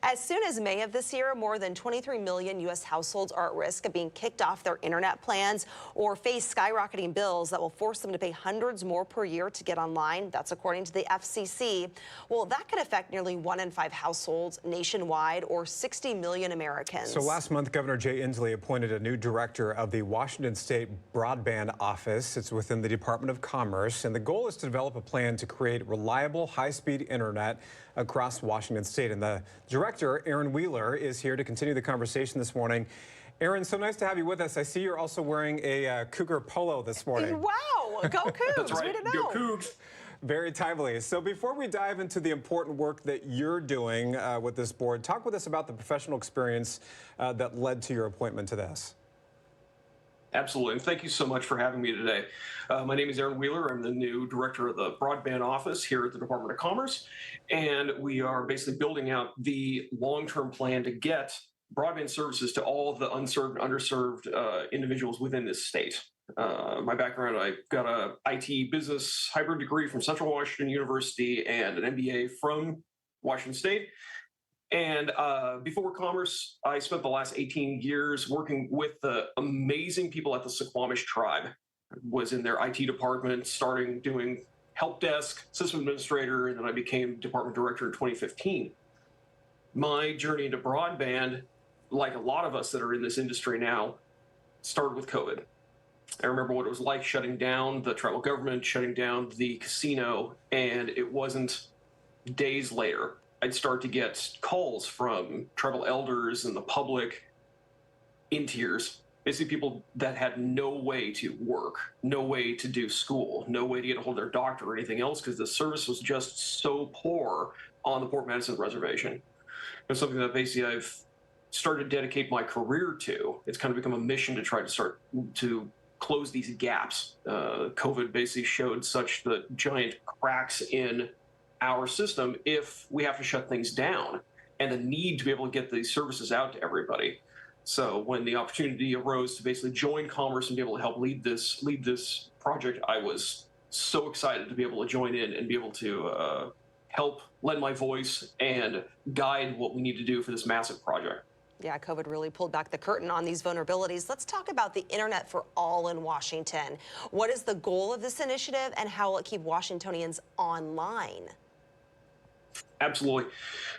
As soon as May of this year, more than 23 million U.S. households are at risk of being kicked off their internet plans or face skyrocketing bills that will force them to pay hundreds more per year to get online. That's according to the FCC. Well, that could affect nearly 1 in 5 households nationwide, or 60 million Americans. So last month, Governor Jay Inslee appointed a new director of the Washington State Broadband Office. It's within the Department of Commerce, and the goal is to develop a plan to create reliable, high-speed internet across Washington State. And the director, Aaron Wheeler, is here to continue the conversation this morning. Aaron, so nice to have you with us. I see you're also wearing a Cougar polo this morning. Wow, go Cougs. That's right. Way to know. Go Cougs. Very timely. So before we dive into the important work that you're doing with this board, talk with us about the professional experience that led to your appointment to this. Absolutely, and thank you so much for having me today. My name is Aaron Wheeler. I'm the new director of the Broadband Office here at the Department of Commerce, and we are basically building out the long-term plan to get broadband services to all of the unserved and underserved individuals within this state. My background, I got a IT business hybrid degree from Central Washington University and an MBA from Washington State. And before Commerce, I spent the last 18 years working with the amazing people at the Suquamish tribe. Was in their IT department, starting doing help desk, system administrator, and then I became department director in 2015. My journey into broadband, like a lot of us that are in this industry now, started with COVID. I remember what it was like shutting down the tribal government, shutting down the casino, and it wasn't days later I'd start to get calls from tribal elders and the public in tears. Basically people that had no way to work, no way to do school, no way to get a hold of their doctor or anything else because the service was just so poor on the Port Madison Reservation. It's something that basically I've started to dedicate my career to. It's kind of become a mission to try to start to close these gaps. COVID basically showed such the giant cracks in our system if we have to shut things down, and the need to be able to get these services out to everybody. So when the opportunity arose to basically join Commerce and be able to help lead this project, I was so excited to be able to join in and be able to help lend my voice and guide what we need to do for this massive project. Yeah, COVID really pulled back the curtain on these vulnerabilities. Let's talk about the Internet for All in Washington. What is the goal of this initiative, and how will it keep Washingtonians online? Absolutely.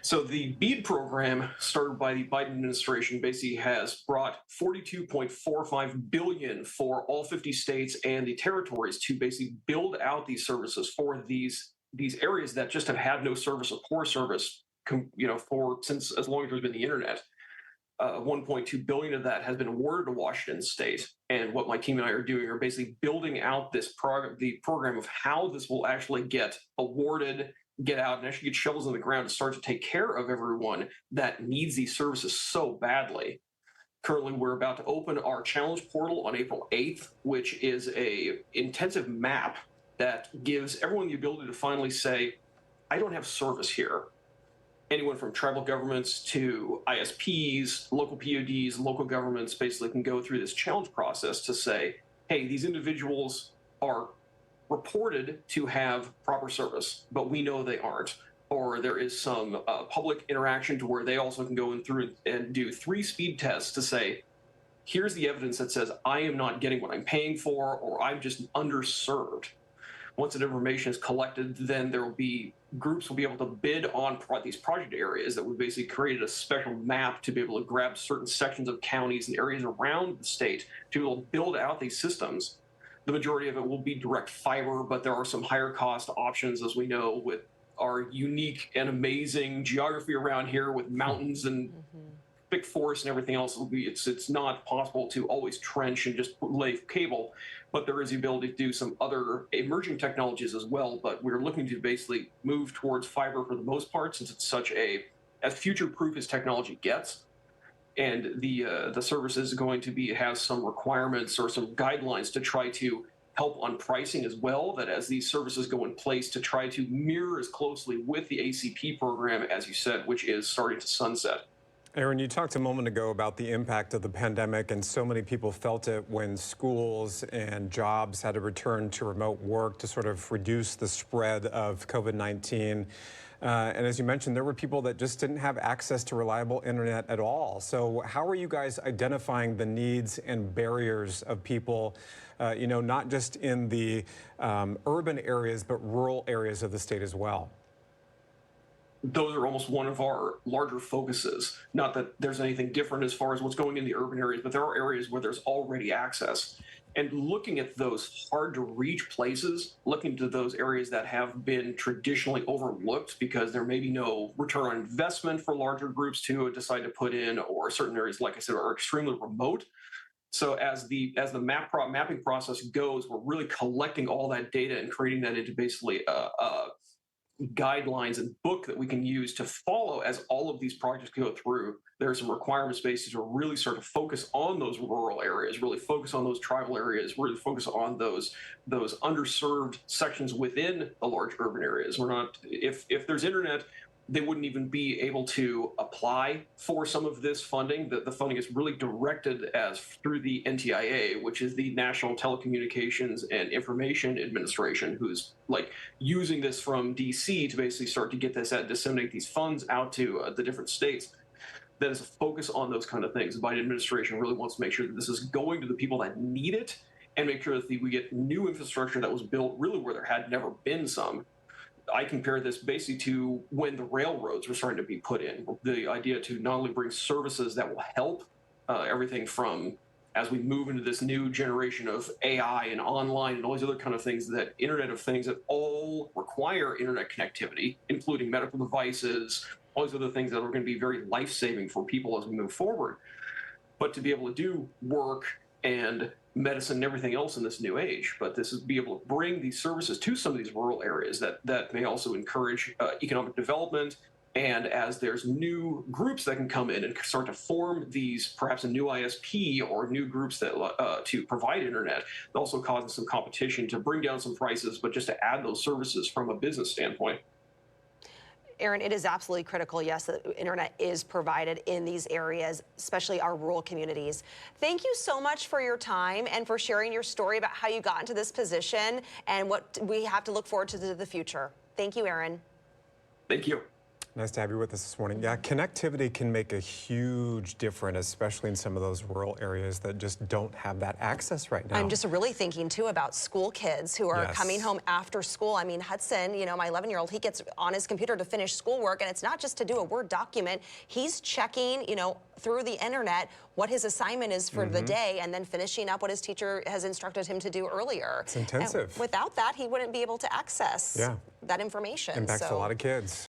So the BEAD program, started by the Biden administration, basically has brought $42.45 billion for all 50 states and the territories to basically build out these services for these areas that just have had no service or poor service, since as long as there's been the internet. 1.2 billion of that has been awarded to Washington State, and what my team and I are doing are basically building out this the program of how this will actually get awarded, get out, and actually get shovels in the ground to start to take care of everyone that needs these services so badly. Currently, we're about to open our challenge portal on April 8th, which is a intensive map that gives everyone the ability to finally say, I don't have service here. Anyone from tribal governments to ISPs, local PODs, local governments basically can go through this challenge process to say, hey, these individuals are reported to have proper service, but we know they aren't. Or there is some public interaction to where they also can go in through and do 3 speed tests to say, here's the evidence that says I am not getting what I'm paying for, or I'm just underserved. Once that information is collected, then there will be groups will be able to bid on these project areas that we basically created a special map to be able to grab certain sections of counties and areas around the state to be able to build out these systems. The majority of it will be direct fiber, but there are some higher cost options, as we know, with our unique and amazing geography around here with mountains and thick forests and everything else. It's not possible to always trench and just lay cable, but there is the ability to do some other emerging technologies as well. But we're looking to basically move towards fiber for the most part, since it's such as future-proof as technology gets. And the service is going to have some requirements or some guidelines to try to help on pricing as well, that as these services go in place to try to mirror as closely with the ACP program, as you said, which is starting to sunset. Aaron, you talked a moment ago about the impact of the pandemic, and so many people felt it when schools and jobs had to return to remote work to sort of reduce the spread of COVID-19. And as you mentioned, there were people that just didn't have access to reliable internet at all. So how are you guys identifying the needs and barriers of people, not just in the urban areas, but rural areas of the state as well? Those are almost one of our larger focuses. Not that there's anything different as far as what's going in the urban areas, but there are areas where there's already access. And looking at those hard to reach places, looking to those areas that have been traditionally overlooked because there may be no return on investment for larger groups to decide to put in, or certain areas, like I said, are extremely remote. So as the mapping process goes, we're really collecting all that data and creating that into basically guidelines and book that we can use to follow as all of these projects go through. There are some requirement spaces to really start to focus on those rural areas, really focus on those tribal areas, really focus on those underserved sections within the large urban areas. We're not, if there's internet, they wouldn't even be able to apply for some of this funding. The funding is really directed as through the NTIA, which is the National Telecommunications and Information Administration, who's like using this from DC to basically start to get this out, disseminate these funds out to the different states. That is a focus on those kind of things. The Biden administration really wants to make sure that this is going to the people that need it, and make sure that we get new infrastructure that was built really where there had never been some. I compare this basically to when the railroads were starting to be put in. The idea to not only bring services that will help everything from, as we move into this new generation of AI and online and all these other kind of things, that Internet of Things that all require internet connectivity, including medical devices, all these other things that are going to be very life-saving for people as we move forward. But to be able to do work and medicine and everything else in this new age, but this is be able to bring these services to some of these rural areas that may also encourage economic development. And as there's new groups that can come in and start to form these, perhaps a new ISP or new groups that to provide internet, it also causes some competition to bring down some prices, but just to add those services from a business standpoint. Aaron, it is absolutely critical, yes, that internet is provided in these areas, especially our rural communities. Thank you so much for your time and for sharing your story about how you got into this position and what we have to look forward to the future. Thank you, Aaron. Thank you. Nice to have you with us this morning. Yeah, connectivity can make a huge difference, especially in some of those rural areas that just don't have that access right now. I'm just really thinking, too, about school kids who are coming home after school. I mean, Hudson, my 11-year-old, he gets on his computer to finish schoolwork, and it's not just to do a Word document. He's checking, through the internet what his assignment is for the day, and then finishing up what his teacher has instructed him to do earlier. It's intensive. And without that, he wouldn't be able to access that information. Impacts a lot of kids.